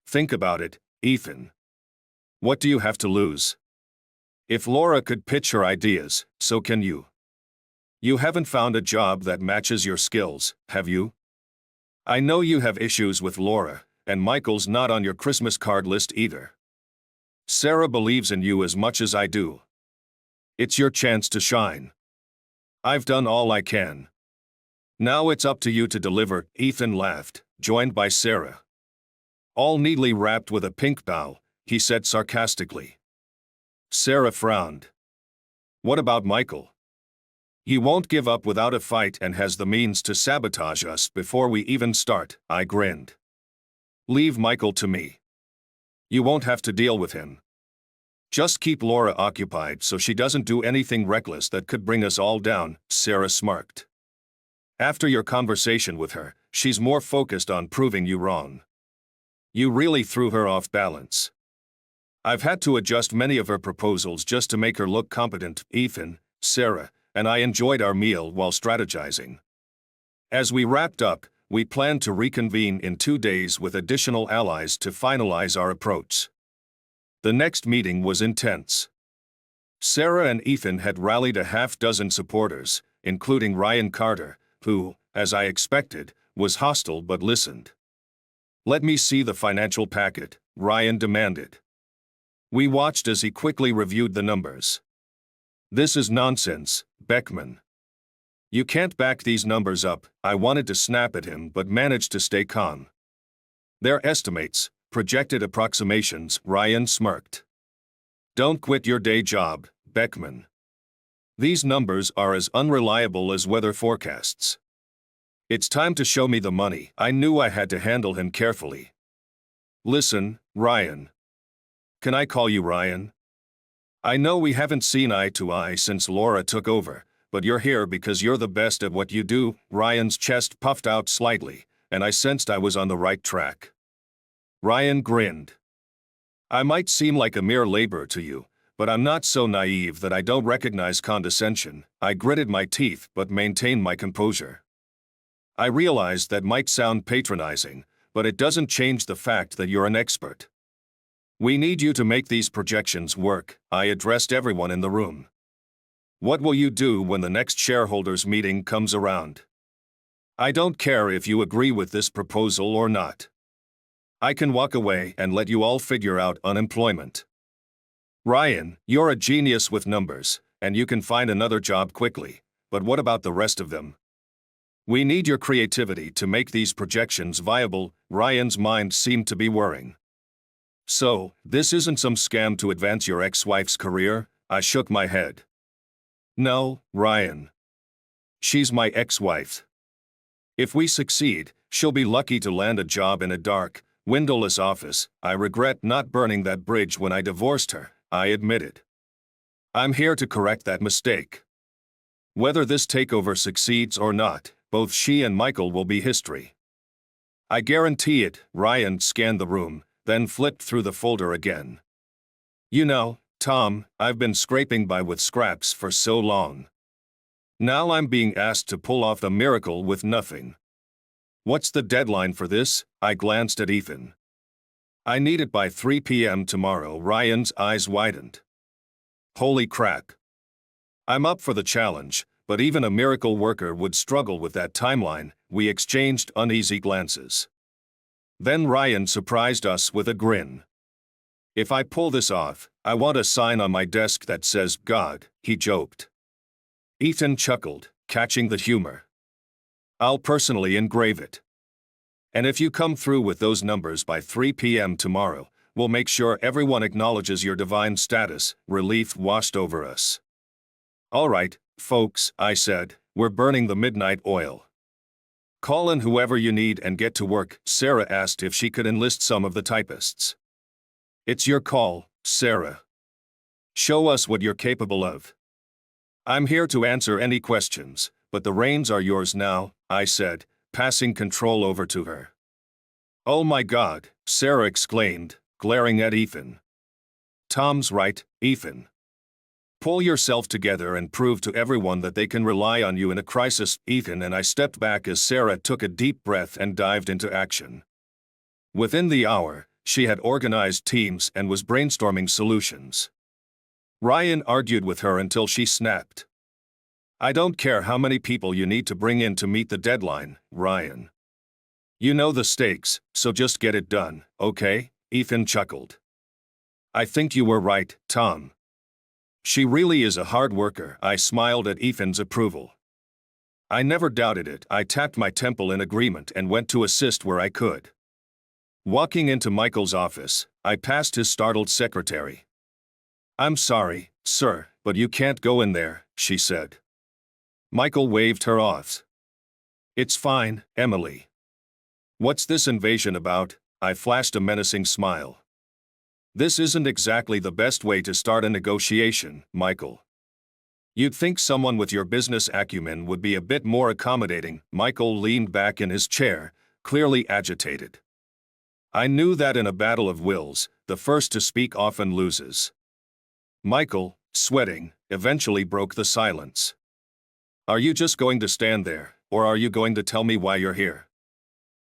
Think about it, Ethan. What do you have to lose? If Laura could pitch her ideas, so can you. You haven't found a job that matches your skills, have you? I know you have issues with Laura, and Michael's not on your Christmas card list either. Sarah believes in you as much as I do. It's your chance to shine. I've done all I can. Now it's up to you to deliver. Ethan laughed, joined by Sarah. All neatly wrapped with a pink bow, he said sarcastically. Sarah frowned. What about Michael? He won't give up without a fight and has the means to sabotage us before we even start. I grinned. Leave Michael to me. You won't have to deal with him. Just keep Laura occupied so she doesn't do anything reckless that could bring us all down. Sarah smirked. After your conversation with her, she's more focused on proving you wrong. You really threw her off balance. I've had to adjust many of her proposals just to make her look competent. Ethan, Sarah, and I enjoyed our meal while strategizing. As we wrapped up, we planned to reconvene in 2 days with additional allies to finalize our approach. The next meeting was intense. Sarah and Ethan had rallied a half-dozen supporters, including Ryan Carter, who, as I expected, was hostile but listened. Let me see the financial packet, Ryan demanded. We watched as he quickly reviewed the numbers. This is nonsense, Beckman. You can't back these numbers up. I wanted to snap at him but managed to stay calm. They're estimates, projected approximations. Ryan smirked. Don't quit your day job, Beckman. These numbers are as unreliable as weather forecasts. It's time to show me the money. I knew I had to handle him carefully. Listen, Ryan. Can I call you Ryan? I know we haven't seen eye to eye since Laura took over, but you're here because you're the best at what you do. Ryan's chest puffed out slightly, and I sensed I was on the right track. Ryan grinned. I might seem like a mere labor to you, but I'm not so naive that I don't recognize condescension. I gritted my teeth but maintained my composure. I realized that might sound patronizing, but it doesn't change the fact that you're an expert. We need you to make these projections work. I addressed everyone in the room. What will you do when the next shareholders' meeting comes around? I don't care if you agree with this proposal or not. I can walk away and let you all figure out unemployment. Ryan, you're a genius with numbers, and you can find another job quickly, but what about the rest of them? We need your creativity to make these projections viable. Ryan's mind seemed to be whirring. So, this isn't some scam to advance your ex-wife's career? I shook my head. No, Ryan. She's my ex-wife. If we succeed, she'll be lucky to land a job in a dark, windowless office. I regret not burning that bridge when I divorced her, I admitted. I'm here to correct that mistake. Whether this takeover succeeds or not, both she and Michael will be history. I guarantee it. Ryan scanned the room, then flipped through the folder again. You know, Tom, I've been scraping by with scraps for so long. Now I'm being asked to pull off a miracle with nothing. What's the deadline for this? I glanced at Ethan. I need it by 3 p.m. tomorrow. Ryan's eyes widened. Holy crap. I'm up for the challenge, but even a miracle worker would struggle with that timeline. We exchanged uneasy glances. Then Ryan surprised us with a grin. "If I pull this off, I want a sign on my desk that says God," he joked. Ethan chuckled, catching the humor. "I'll personally engrave it. And if you come through with those numbers by 3 p.m. tomorrow, we'll make sure everyone acknowledges your divine status." Relief washed over us. "All right, folks," I said, "we're burning the midnight oil. Call in whoever you need and get to work." Sarah asked if she could enlist some of the typists. "It's your call, Sarah. Show us what you're capable of. I'm here to answer any questions, but the reins are yours now," I said, passing control over to her. "Oh my God," Sarah exclaimed, glaring at Ethan. "Tom's right, Ethan. Pull yourself together and prove to everyone that they can rely on you in a crisis." Ethan and I stepped back as Sarah took a deep breath and dived into action. Within the hour, she had organized teams and was brainstorming solutions. Ryan argued with her until she snapped. "I don't care how many people you need to bring in to meet the deadline, Ryan. You know the stakes, so just get it done, okay?" Ethan chuckled. "I think you were right, Tom. She really is a hard worker." I smiled at Ethan's approval. I never doubted it. I tapped my temple in agreement and went to assist where I could. Walking into Michael's office, I passed his startled secretary. "I'm sorry, sir, but you can't go in there," she said. Michael waved her off. "It's fine, Emily." "What's this invasion about?" I flashed a menacing smile. "This isn't exactly the best way to start a negotiation, Michael. You'd think someone with your business acumen would be a bit more accommodating." Michael leaned back in his chair, clearly agitated. I knew that in a battle of wills, the first to speak often loses. Michael, sweating, eventually broke the silence. "Are you just going to stand there, or are you going to tell me why you're here?"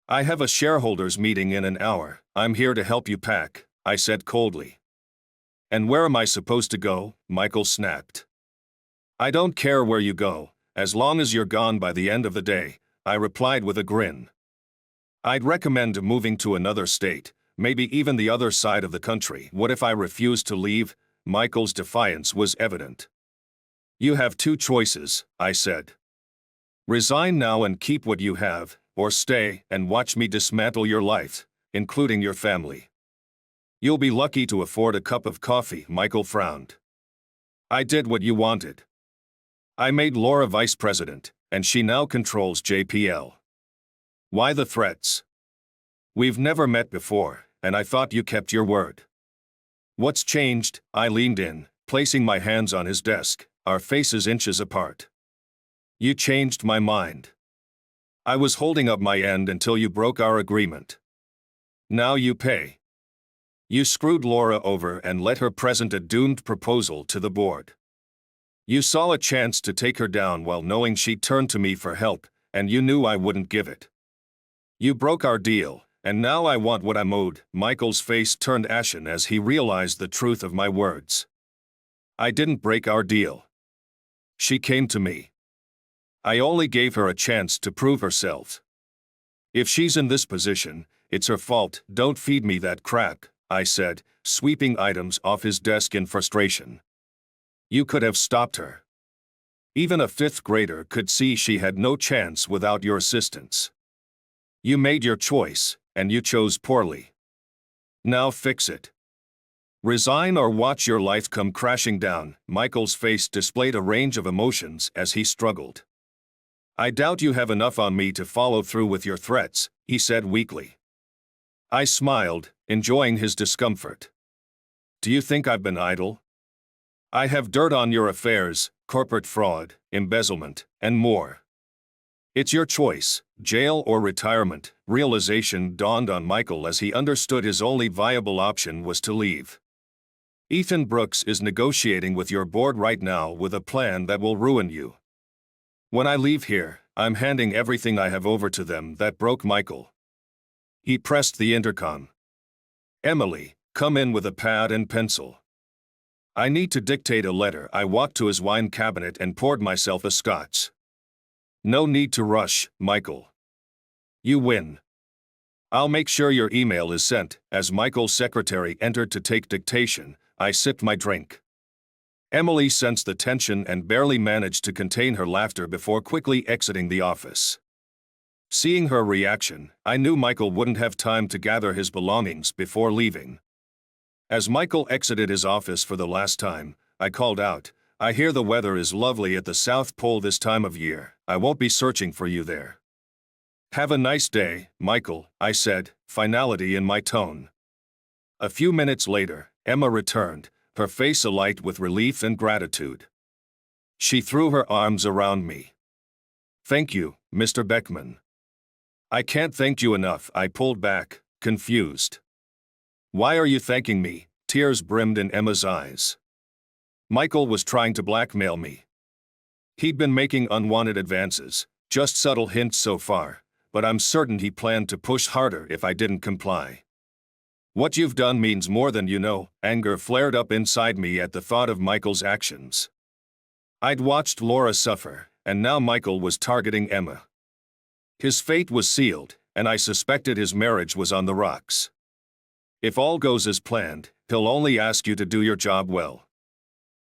"I have a shareholders meeting in an hour. I'm here to help you pack," I said coldly. "And where am I supposed to go?" Michael snapped. "I don't care where you go, as long as you're gone by the end of the day," I replied with a grin. "I'd recommend moving to another state, maybe even the other side of the country." "What if I refuse to leave?" Michael's defiance was evident. "You have two choices," I said. "Resign now and keep what you have, or stay and watch me dismantle your life, including your family. You'll be lucky to afford a cup of coffee." Michael frowned. "I did what you wanted. I made Laura vice president, and she now controls JPL. Why the threats? We've never met before, and I thought you kept your word." "What's changed?" I leaned in, placing my hands on his desk, our faces inches apart. "You changed my mind. I was holding up my end until you broke our agreement. Now you pay. You screwed Laura over and let her present a doomed proposal to the board. You saw a chance to take her down while knowing she'd turn to me for help, and you knew I wouldn't give it. You broke our deal, and now I want what I'm owed." Michael's face turned ashen as he realized the truth of my words. "I didn't break our deal. She came to me. I only gave her a chance to prove herself. If she's in this position, it's her fault." "Don't feed me that crap," I said, sweeping items off his desk in frustration. "You could have stopped her. Even a fifth grader could see she had no chance without your assistance. You made your choice, and you chose poorly. Now fix it. Resign or watch your life come crashing down." Michael's face displayed a range of emotions as he struggled. "I doubt you have enough on me to follow through with your threats," he said weakly. I smiled, enjoying his discomfort. "Do you think I've been idle? I have dirt on your affairs, corporate fraud, embezzlement, and more. It's your choice, jail or retirement." Realization dawned on Michael as he understood his only viable option was to leave. "Ethan Brooks is negotiating with your board right now with a plan that will ruin you. When I leave here, I'm handing everything I have over to them." That broke Michael. He pressed the intercom. "Emily, come in with a pad and pencil." I need to dictate a letter. I walked to his wine cabinet and poured myself a scotch. No need to rush, Michael. You win. I'll make sure your email is sent. As Michael's secretary entered to take dictation, I sipped my drink. Emily sensed the tension and barely managed to contain her laughter before quickly exiting the office. Seeing her reaction, I knew Michael wouldn't have time to gather his belongings before leaving. As Michael exited his office for the last time, I called out, "I hear the weather is lovely at the South Pole this time of year. I won't be searching for you there." "Have a nice day, Michael," I said, finality in my tone. A few minutes later, Emma returned, her face alight with relief and gratitude. She threw her arms around me. "Thank you, Mr. Beckman." "I can't thank you enough," I pulled back, confused. "Why are you thanking me?" Tears brimmed in Emma's eyes. Michael was trying to blackmail me. He'd been making unwanted advances, just subtle hints so far, but I'm certain he planned to push harder if I didn't comply. "What you've done means more than you know." Anger flared up inside me at the thought of Michael's actions. I'd watched Laura suffer, and now Michael was targeting Emma. His fate was sealed, and I suspected his marriage was on the rocks. If all goes as planned, he'll only ask you to do your job well.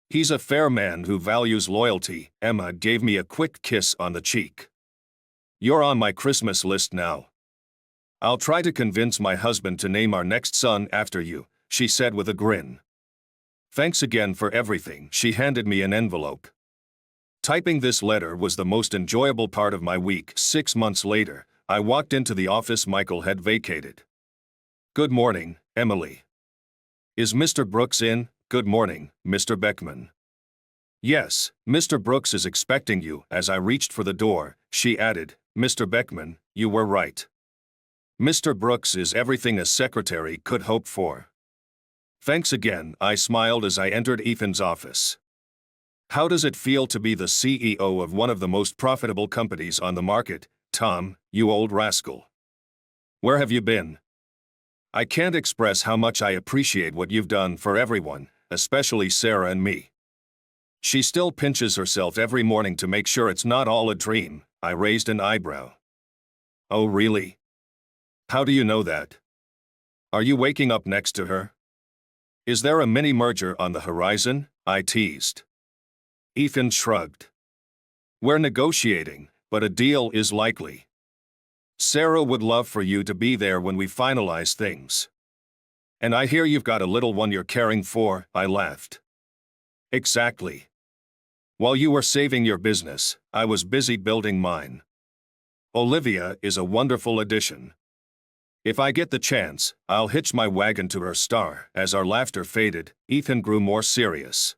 He's a fair man who values loyalty. Emma gave me a quick kiss on the cheek. "You're on my Christmas list now. I'll try to convince my husband to name our next son after you," she said with a grin. "Thanks again for everything." She handed me an envelope. Typing this letter was the most enjoyable part of my week. 6 months later, I walked into the office Michael had vacated. "Good morning, Emily. Is Mr. Brooks in?" "Good morning, Mr. Beckman." "Yes, Mr. Brooks is expecting you." As I reached for the door, she added, "Mr. Beckman, you were right. Mr. Brooks is everything a secretary could hope for." "Thanks again," I smiled as I entered Ethan's office. "How does it feel to be the CEO of one of the most profitable companies on the market, Tom, you old rascal? Where have you been? I can't express how much I appreciate what you've done for everyone, especially Sarah and me." "She still pinches herself every morning to make sure it's not all a dream." I raised an eyebrow. "Oh really? How do you know that? Are you waking up next to her? Is there a mini merger on the horizon?" I teased. Ethan shrugged. "We're negotiating, but a deal is likely. Sarah would love for you to be there when we finalize things. And I hear you've got a little one you're caring for." I laughed. "Exactly. While you were saving your business, I was busy building mine. Olivia is a wonderful addition. If I get the chance, I'll hitch my wagon to her star." As our laughter faded, Ethan grew more serious.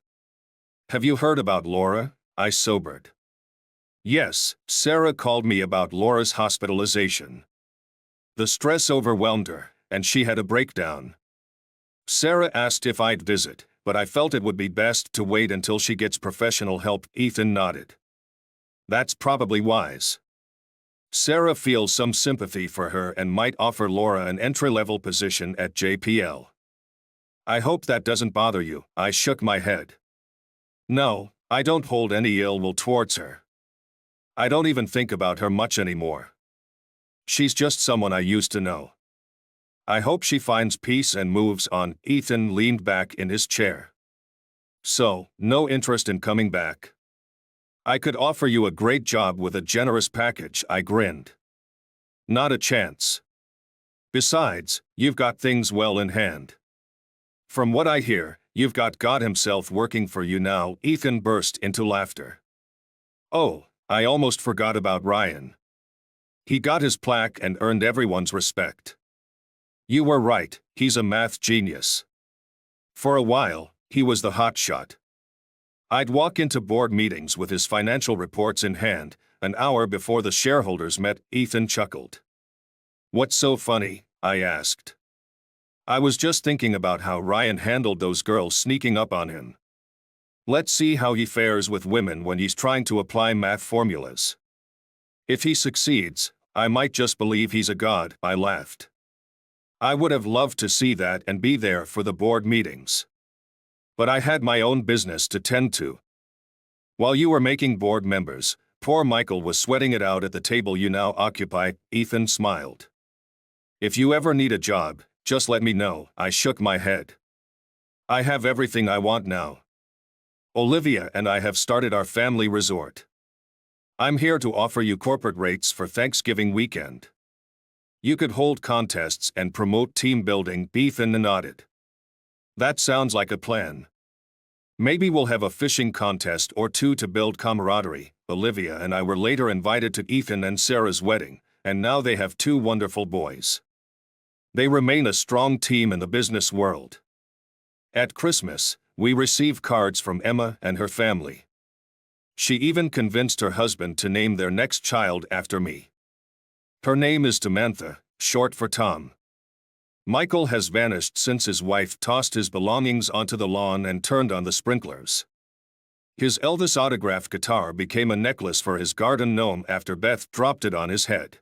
"Have you heard about Laura?" I sobered. "Yes, Sarah called me about Laura's hospitalization. The stress overwhelmed her, and she had a breakdown. Sarah asked if I'd visit, but I felt it would be best to wait until she gets professional help." Ethan nodded. "That's probably wise. Sarah feels some sympathy for her and might offer Laura an entry-level position at JPL. I hope that doesn't bother you." I shook my head. "No, I don't hold any ill will towards her. I don't even think about her much anymore. She's just someone I used to know. I hope she finds peace and moves on." Ethan leaned back in his chair. "So, no interest in coming back? I could offer you a great job with a generous package." I grinned. "Not a chance. Besides, you've got things well in hand. From what I hear, you've got God himself working for you now." Ethan burst into laughter. "Oh, I almost forgot about Ryan. He got his plaque and earned everyone's respect. You were right, he's a math genius. For a while, he was the hotshot. I'd walk into board meetings with his financial reports in hand, an hour before the shareholders met." Ethan chuckled. "What's so funny?" I asked. "I was just thinking about how Ryan handled those girls sneaking up on him. Let's see how he fares with women when he's trying to apply math formulas. If he succeeds, I might just believe he's a god." I laughed. "I would have loved to see that and be there for the board meetings." But I had my own business to tend to. While you were making board members, poor Michael was sweating it out at the table you now occupy. Ethan smiled. If you ever need a job, just let me know. I shook my head. I have everything I want now. Olivia and I have started our family resort. I'm here to offer you corporate rates for Thanksgiving weekend. You could hold contests and promote team building. Ethan nodded. That sounds like a plan. Maybe we'll have a fishing contest or two to build camaraderie. Olivia and I were later invited to Ethan and Sarah's wedding, and now they have two wonderful boys. They remain a strong team in the business world. At Christmas, we received cards from Emma and her family. She even convinced her husband to name their next child after me. Her name is Samantha, short for Tom. Michael has vanished since his wife tossed his belongings onto the lawn and turned on the sprinklers. His eldest autographed guitar became a necklace for his garden gnome after Beth dropped it on his head.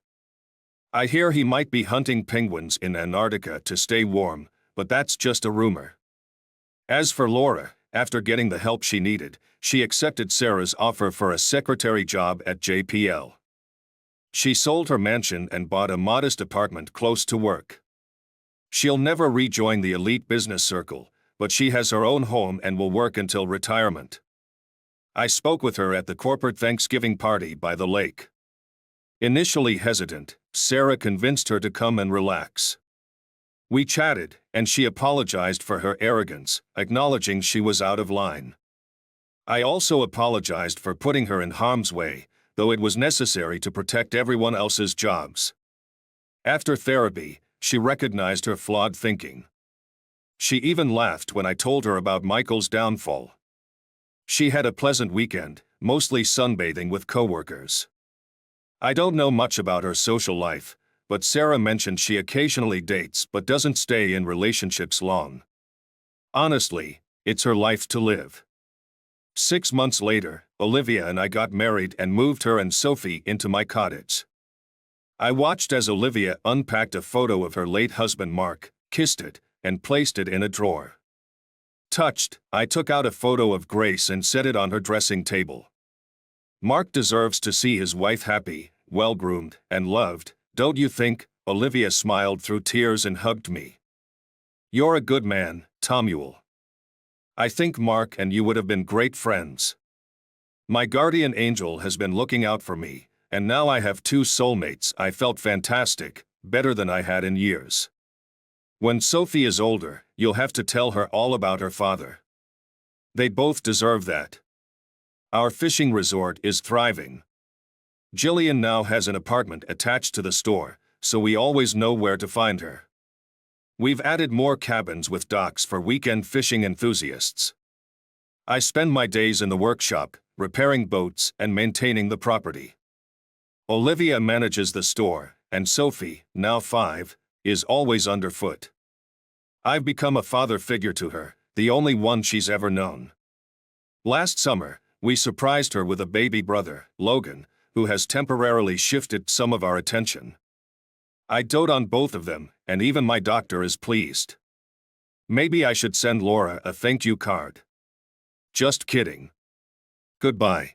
I hear he might be hunting penguins in Antarctica to stay warm, but that's just a rumor. As for Laura, after getting the help she needed, she accepted Sarah's offer for a secretary job at JPL. She sold her mansion and bought a modest apartment close to work. She'll never rejoin the elite business circle, but she has her own home and will work until retirement. I spoke with her at the corporate Thanksgiving party by the lake. Initially hesitant, Sarah convinced her to come and relax. We chatted, and she apologized for her arrogance, acknowledging she was out of line. I also apologized for putting her in harm's way, though it was necessary to protect everyone else's jobs. After therapy, she recognized her flawed thinking. She even laughed when I told her about Michael's downfall. She had a pleasant weekend, mostly sunbathing with coworkers. I don't know much about her social life, but Sarah mentioned she occasionally dates but doesn't stay in relationships long. Honestly, it's her life to live. 6 months later, Olivia and I got married and moved her and Sophie into my cottage. I watched as Olivia unpacked a photo of her late husband Mark, kissed it, and placed it in a drawer. Touched, I took out a photo of Grace and set it on her dressing table. Mark deserves to see his wife happy, well-groomed, and loved, don't you think? Olivia smiled through tears and hugged me. You're a good man, Tomuel. I think Mark and you would have been great friends. My guardian angel has been looking out for me, and now I have two soulmates. I felt fantastic, better than I had in years. When Sophie is older, you'll have to tell her all about her father. They both deserve that. Our fishing resort is thriving. Jillian now has an apartment attached to the store, so we always know where to find her. We've added more cabins with docks for weekend fishing enthusiasts. I spend my days in the workshop, repairing boats and maintaining the property. Olivia manages the store, and Sophie, now 5, is always underfoot. I've become a father figure to her, the only one she's ever known. Last summer, we surprised her with a baby brother, Logan, who has temporarily shifted some of our attention. I dote on both of them, and even my doctor is pleased. Maybe I should send Laura a thank you card. Just kidding. Goodbye.